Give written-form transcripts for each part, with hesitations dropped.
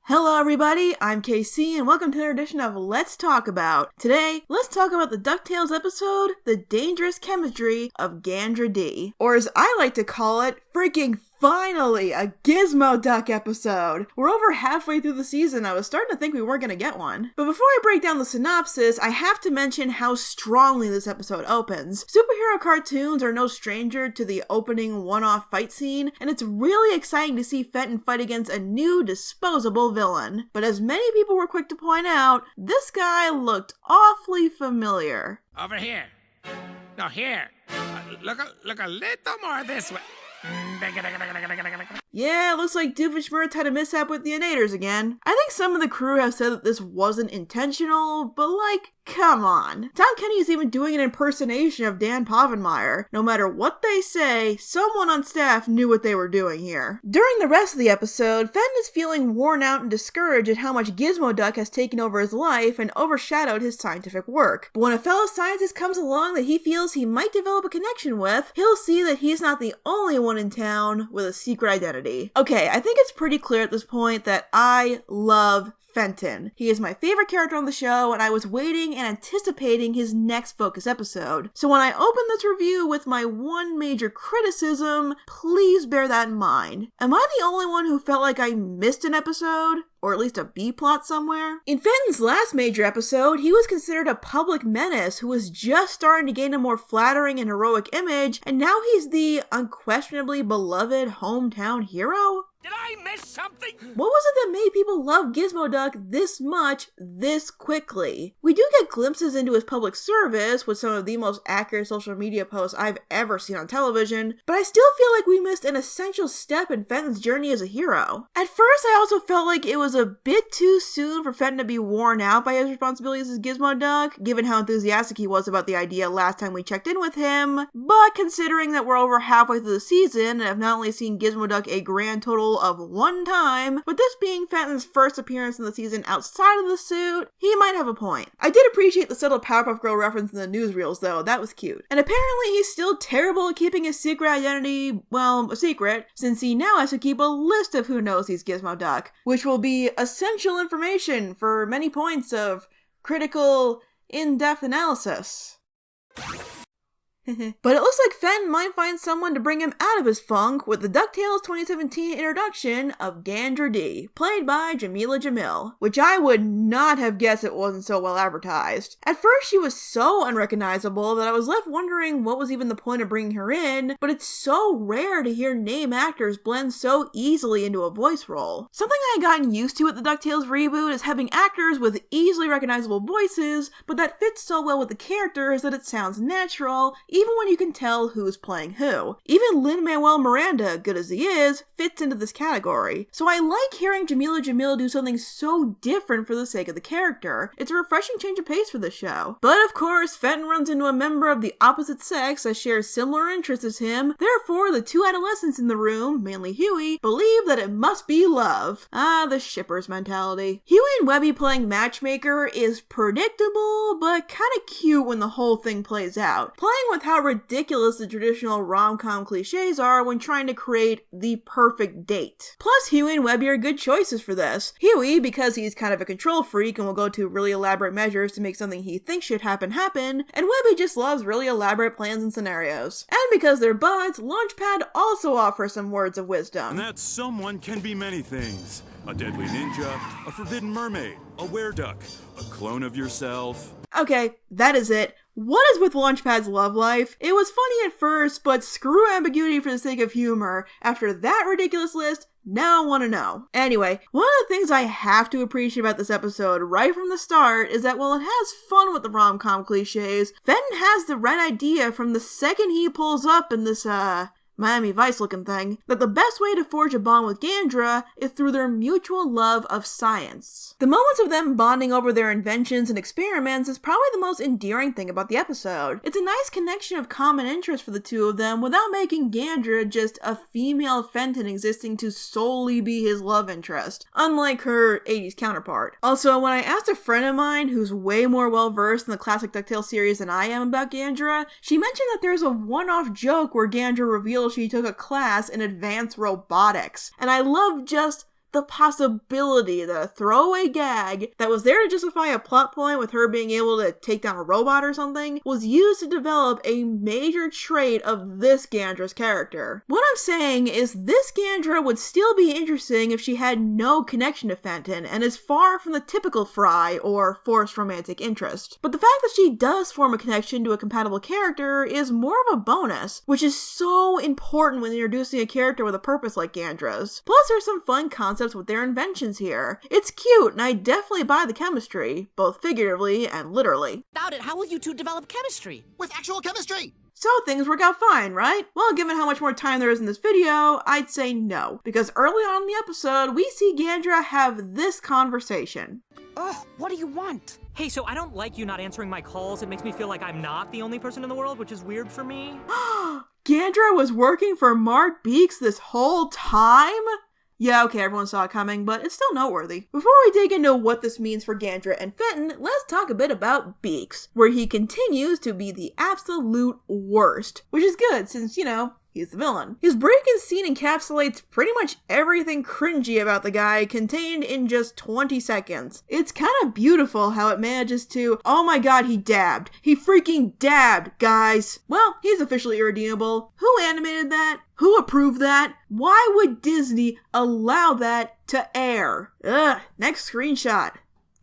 Hello everybody, I'm KC and welcome to another edition of Let's Talk About. Today, let's talk about the Ducktales episode, The Dangerous Chemistry of Gandra Dee. Or as I like to call it, freaking finally, a Gizmo Duck episode! We're over halfway through the season. I was starting to think we weren't going to get one. But before I break down the synopsis, I have to mention how strongly this episode opens. Superhero cartoons are no stranger to the opening one-off fight scene, and it's really exciting to see Fenton fight against a new, disposable villain. But as many people were quick to point out, this guy looked awfully familiar. Over here. No, here. Look a little more this way. Yeah, looks like Doofenshmirtz had a mishap with the Innators again. I think some of the crew have said that this wasn't intentional, but like, come on. Tom Kenny is even doing an impersonation of Dan Povenmire. No matter what they say, someone on staff knew what they were doing here. During the rest of the episode, Fenton is feeling worn out and discouraged at how much Gizmo Duck has taken over his life and overshadowed his scientific work. But when a fellow scientist comes along that he feels he might develop a connection with, he'll see that he's not the only one in town with a secret identity. Okay, I think it's pretty clear at this point that I love Fenton. He is my favorite character on the show, and I was waiting and anticipating his next focus episode. So when I open this review with my one major criticism, please bear that in mind. Am I the only one who felt like I missed an episode? Or at least a B-plot somewhere? In Fenton's last major episode, he was considered a public menace who was just starting to gain a more flattering and heroic image, and now he's the unquestionably beloved hometown hero? Did I miss something? What was it that made people love Gizmo Duck this much, this quickly? We do get glimpses into his public service with some of the most accurate social media posts I've ever seen on television, but I still feel like we missed an essential step in Fenton's journey as a hero. At first, I also felt like it was a bit too soon for Fenton to be worn out by his responsibilities as Gizmo Duck, given how enthusiastic he was about the idea last time we checked in with him, but considering that we're over halfway through the season and have not only seen Gizmo Duck a grand total of one time, but this being Fenton's first appearance in the season outside of the suit, he might have a point. I did appreciate the subtle Powerpuff Girl reference in the newsreels though, that was cute. And apparently he's still terrible at keeping his secret identity, well, a secret, since he now has to keep a list of who knows he's Gizmo Duck, which will be essential information for many points of critical, in-depth analysis. But it looks like Fenton might find someone to bring him out of his funk with the DuckTales 2017 introduction of Gandra Dee, played by Jameela Jamil, which I would not have guessed it wasn't so well advertised. At first she was so unrecognizable that I was left wondering what was even the point of bringing her in, but it's so rare to hear name actors blend so easily into a voice role. Something I had gotten used to with the DuckTales reboot is having actors with easily recognizable voices, but that fits so well with the characters that it sounds natural, even when you can tell who's playing who. Even Lin-Manuel Miranda, good as he is, fits into this category. So I like hearing Jameela Jamil do something so different for the sake of the character. It's a refreshing change of pace for the show. But of course, Fenton runs into a member of the opposite sex that shares similar interests as him. Therefore, the two adolescents in the room, mainly Huey, believe that it must be love. Ah, the shippers mentality. Huey and Webby playing matchmaker is predictable, but kinda cute when the whole thing plays out. Playing with how ridiculous the traditional rom-com cliches are when trying to create the perfect date. Plus, Huey and Webby are good choices for this. Huey, because he's kind of a control freak and will go to really elaborate measures to make something he thinks should happen, and Webby just loves really elaborate plans and scenarios. And because they're buds, Launchpad also offers some words of wisdom. And that someone can be many things. A deadly ninja, a forbidden mermaid, a wereduck, a clone of yourself. Okay, that is it. What is with Launchpad's love life? It was funny at first, but screw ambiguity for the sake of humor. After that ridiculous list, now I want to know. Anyway, one of the things I have to appreciate about this episode right from the start is that while it has fun with the rom-com cliches, Fenton has the right idea from the second he pulls up in this, Miami Vice looking thing, that the best way to forge a bond with Gandra is through their mutual love of science. The moments of them bonding over their inventions and experiments is probably the most endearing thing about the episode. It's a nice connection of common interest for the two of them without making Gandra just a female Fenton existing to solely be his love interest, unlike her 80s counterpart. Also, when I asked a friend of mine who's way more well-versed in the classic DuckTales series than I am about Gandra, she mentioned that there's a one-off joke where Gandra reveals she took a class in advanced robotics, and I love just the possibility that a throwaway gag that was there to justify a plot point with her being able to take down a robot or something was used to develop a major trait of this Gandra's character. What I'm saying is this Gandra would still be interesting if she had no connection to Fenton and is far from the typical Fry or forced romantic interest. But the fact that she does form a connection to a compatible character is more of a bonus, which is so important when introducing a character with a purpose like Gandra's. Plus there's some fun concepts with their inventions here. It's cute and I definitely buy the chemistry, both figuratively and literally. Without it, how will you two develop chemistry? With actual chemistry! So things work out fine, right? Well, given how much more time there is in this video, I'd say no. Because early on in the episode, we see Gandra have this conversation. Ugh, what do you want? Hey, so I don't like you not answering my calls. It makes me feel like I'm not the only person in the world, which is weird for me. Gandra was working for Mark Beaks this whole time? Yeah, okay, everyone saw it coming, but it's still noteworthy. Before we dig into what this means for Gandra and Fenton, let's talk a bit about Beaks, where he continues to be the absolute worst. Which is good, since, you know, he's the villain. His break-in scene encapsulates pretty much everything cringy about the guy contained in just 20 seconds. It's kind of beautiful how it manages to, oh my god, he dabbed. He freaking dabbed, guys. Well, he's officially irredeemable. Who animated that? Who approved that? Why would Disney allow that to air? Ugh, next screenshot.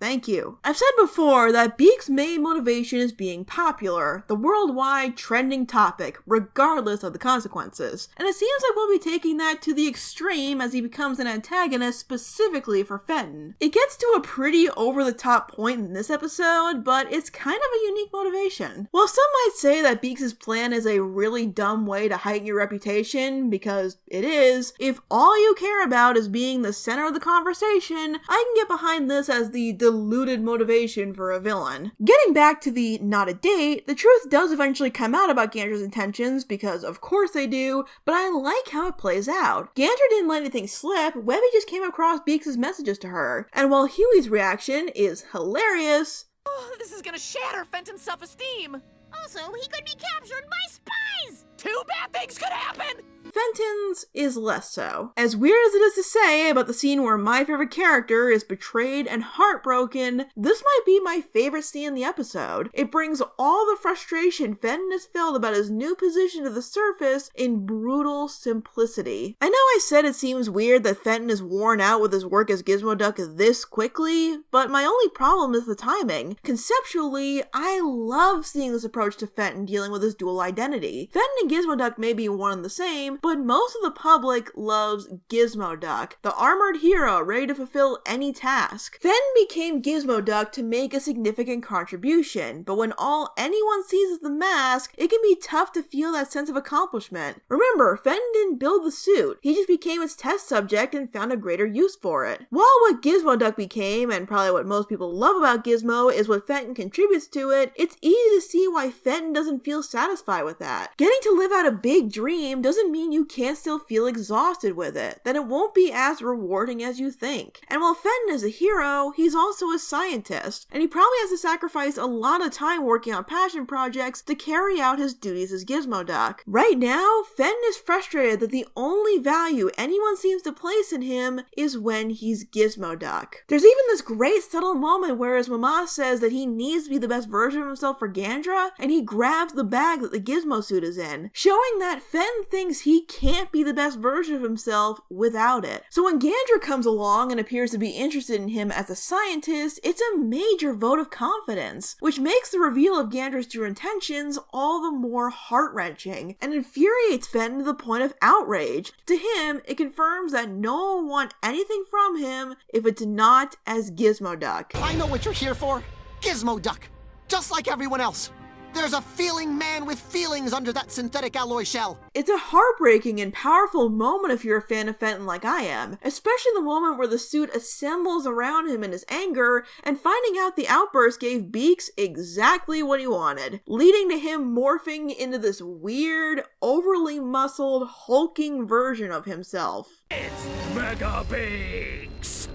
Thank you. I've said before that Beaks' main motivation is being popular, the worldwide trending topic, regardless of the consequences. And it seems like we'll be taking that to the extreme as he becomes an antagonist specifically for Fenton. It gets to a pretty over-the-top point in this episode, but it's kind of a unique motivation. While some might say that Beaks' plan is a really dumb way to heighten your reputation, because it is, if all you care about is being the center of the conversation, I can get behind this as the diluted motivation for a villain. Getting back to the not a date, the truth does eventually come out about Gandra's intentions, because of course they do, but I like how it plays out. Gandra didn't let anything slip, Webby just came across Beaks' messages to her, and while Huey's reaction is hilarious, Oh, this is gonna shatter Fenton's self-esteem! Also, he could be captured by spies! Two bad things could happen! Fenton's is less so. As weird as it is to say about the scene where my favorite character is betrayed and heartbroken, this might be my favorite scene in the episode. It brings all the frustration Fenton has felt about his new position to the surface in brutal simplicity. I know I said it seems weird that Fenton is worn out with his work as Gizmo Duck this quickly, but my only problem is the timing. Conceptually, I love seeing this approach to Fenton dealing with his dual identity. Fenton and Gizmo Duck may be one and the same, but most of the public loves Gizmo Duck, the armored hero ready to fulfill any task. Fenton became Gizmo Duck to make a significant contribution, but when all anyone sees is the mask, it can be tough to feel that sense of accomplishment. Remember, Fenton didn't build the suit, he just became its test subject and found a greater use for it. While what Gizmo Duck became, and probably what most people love about Gizmo, is what Fenton contributes to it, it's easy to see why Fenton doesn't feel satisfied with that. Getting to live out a big dream doesn't mean you can't still feel exhausted with it, then it won't be as rewarding as you think. And while Fenton is a hero, he's also a scientist, and he probably has to sacrifice a lot of time working on passion projects to carry out his duties as Gizmo Duck. Right now, Fenton is frustrated that the only value anyone seems to place in him is when he's Gizmo Duck. There's even this great subtle moment where his mama says that he needs to be the best version of himself for Gandra, and he grabs the bag that the Gizmo suit is in, showing that Fenton thinks he can't be the best version of himself without it. So when Gandra comes along and appears to be interested in him as a scientist, it's a major vote of confidence, which makes the reveal of Gandra's true intentions all the more heart-wrenching and infuriates Fenton to the point of outrage. To him, it confirms that no one wants anything from him if it's not as Gizmo Duck. I know what you're here for. Gizmo Duck. Just like everyone else. There's a feeling man with feelings under that synthetic alloy shell. It's a heartbreaking and powerful moment if you're a fan of Fenton like I am, especially the moment where the suit assembles around him in his anger, and finding out the outburst gave Beaks exactly what he wanted, leading to him morphing into this weird, overly muscled, hulking version of himself. It's Mega Beaks!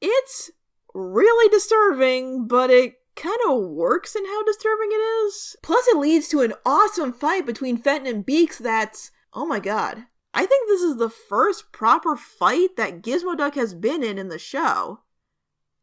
It's really disturbing, but it kind of works in how disturbing it is. Plus it leads to an awesome fight between Fenton and Beaks that's, oh my god, I think this is the first proper fight that Gizmo Duck has been in the show.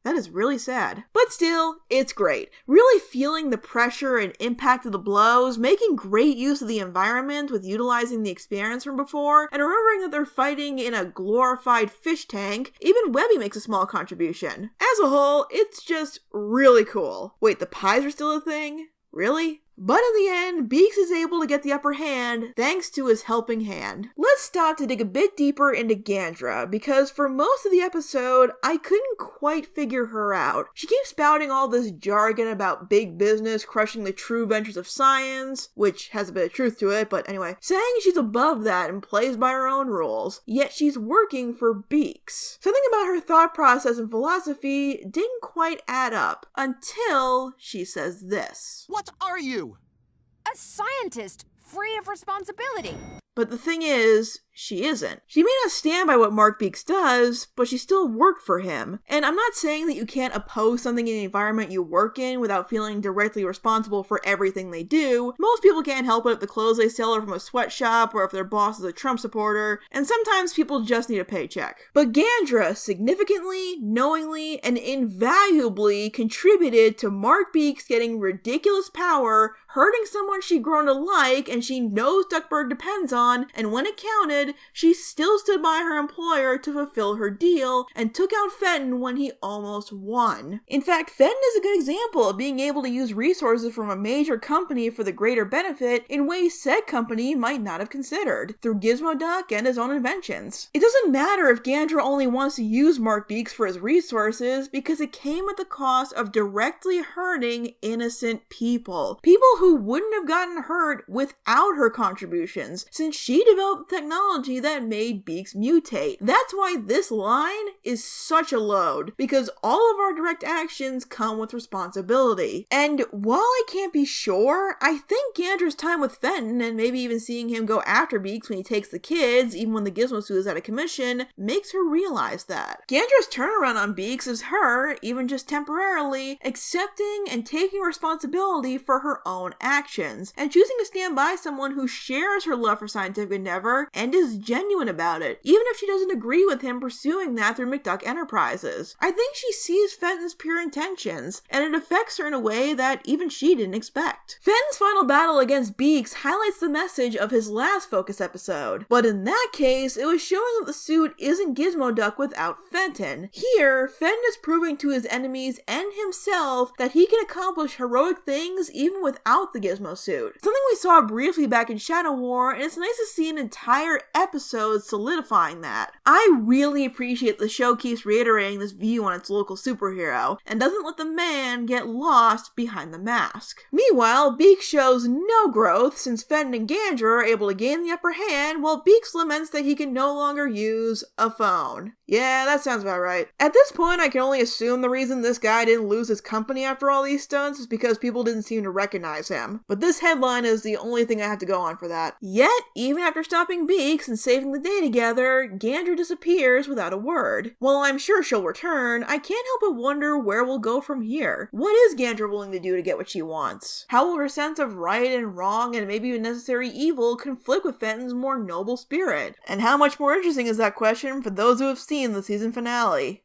That is really sad. But still, it's great. Really feeling the pressure and impact of the blows, making great use of the environment with utilizing the experience from before, and remembering that they're fighting in a glorified fish tank. Even Webby makes a small contribution. As a whole, it's just really cool. Wait, the pies are still a thing? Really? But in the end, Beaks is able to get the upper hand thanks to his helping hand. Let's stop to dig a bit deeper into Gandra, because for most of the episode, I couldn't quite figure her out. She keeps spouting all this jargon about big business crushing the true ventures of science, which has a bit of truth to it, but anyway, saying she's above that and plays by her own rules, yet she's working for Beaks. Something about her thought process and philosophy didn't quite add up, until she says this. What are you? A scientist, free of responsibility. But the thing is, she isn't. She may not stand by what Mark Beaks does, but she still worked for him. And I'm not saying that you can't oppose something in the environment you work in without feeling directly responsible for everything they do. Most people can't help it if the clothes they sell are from a sweatshop or if their boss is a Trump supporter, and sometimes people just need a paycheck. But Gandra significantly, knowingly, and invaluably contributed to Mark Beaks getting ridiculous power, hurting someone she'd grown to like and she knows Duckburg depends on, and when it counted, she still stood by her employer to fulfill her deal and took out Fenton when he almost won. In fact, Fenton is a good example of being able to use resources from a major company for the greater benefit in ways said company might not have considered, through Gizmo Duck and his own inventions. It doesn't matter if Gandra only wants to use Mark Beaks for his resources because it came at the cost of directly hurting innocent people. People who wouldn't have gotten hurt without her contributions, since she developed technology that made Beaks mutate. That's why this line is such a load, because all of our direct actions come with responsibility. And while I can't be sure, I think Gandra's time with Fenton, and maybe even seeing him go after Beaks when he takes the kids, even when the Gizmo suit is out of commission, makes her realize that. Gandra's turnaround on Beaks is her, even just temporarily, accepting and taking responsibility for her own actions, and choosing to stand by someone who shares her love for scientific endeavor and is genuine about it, even if she doesn't agree with him pursuing that through McDuck Enterprises. I think she sees Fenton's pure intentions, and it affects her in a way that even she didn't expect. Fenton's final battle against Beaks highlights the message of his last Focus episode, but in that case, it was showing that the suit isn't Gizmo Duck without Fenton. Here, Fenton is proving to his enemies and himself that he can accomplish heroic things even without the Gizmo suit. Something we saw briefly back in Shadow War, and it's nice to see an entire episode solidifying that. I really appreciate the show keeps reiterating this view on its local superhero, and doesn't let the man get lost behind the mask. Meanwhile, Beaks shows no growth since Fenton and Gandra are able to gain the upper hand, while Beaks laments that he can no longer use a phone. Yeah, that sounds about right. At this point, I can only assume the reason this guy didn't lose his company after all these stunts is because people didn't seem to recognize him. But this headline is the only thing I have to go on for that. Yet, even after stopping Beaks and saving the day together, Gandra disappears without a word. While I'm sure she'll return, I can't help but wonder where we'll go from here. What is Gandra willing to do to get what she wants? How will her sense of right and wrong and maybe even necessary evil conflict with Fenton's more noble spirit? And how much more interesting is that question for those who have seen the season finale?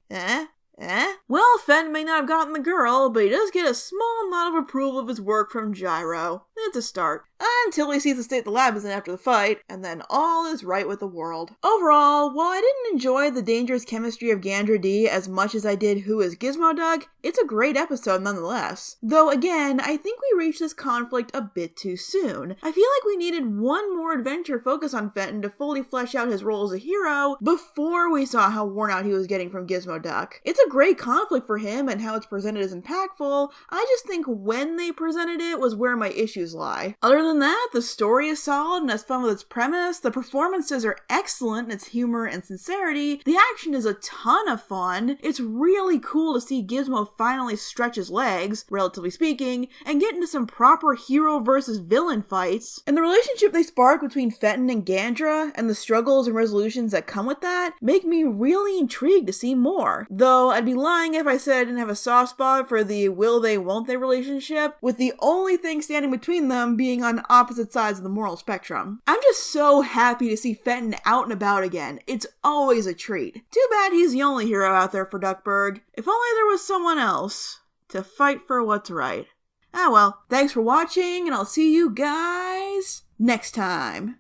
Well, Fenton may not have gotten the girl, but he does get a small nod of approval of his work from Gyro. It's a start. Until he sees the state the lab is in after the fight, and then all is right with the world. Overall, while I didn't enjoy the dangerous chemistry of Gandra Dee as much as I did Who is Gizmo Duck, it's a great episode nonetheless. Though again, I think we reached this conflict a bit too soon. I feel like we needed one more adventure focus on Fenton to fully flesh out his role as a hero before we saw how worn out he was getting from Gizmo Duck. It's a great conflict for him, and how it's presented is impactful. I just think when they presented it was where my issues lie. Other than that, the story is solid and has fun with its premise, the performances are excellent in its humor and sincerity, the action is a ton of fun, it's really cool to see Gizmo finally stretch his legs, relatively speaking, and get into some proper hero versus villain fights, and the relationship they spark between Fenton and Gandra, and the struggles and resolutions that come with that, make me really intrigued to see more. Though I'd be lying if I said I didn't have a soft spot for the will they won't they relationship, with the only thing standing between between them being on opposite sides of the moral spectrum. I'm just so happy to see Fenton out and about again. It's always a treat. Too bad he's the only hero out there for Duckburg. If only there was someone else to fight for what's right. Ah well, thanks for watching, and I'll see you guys next time.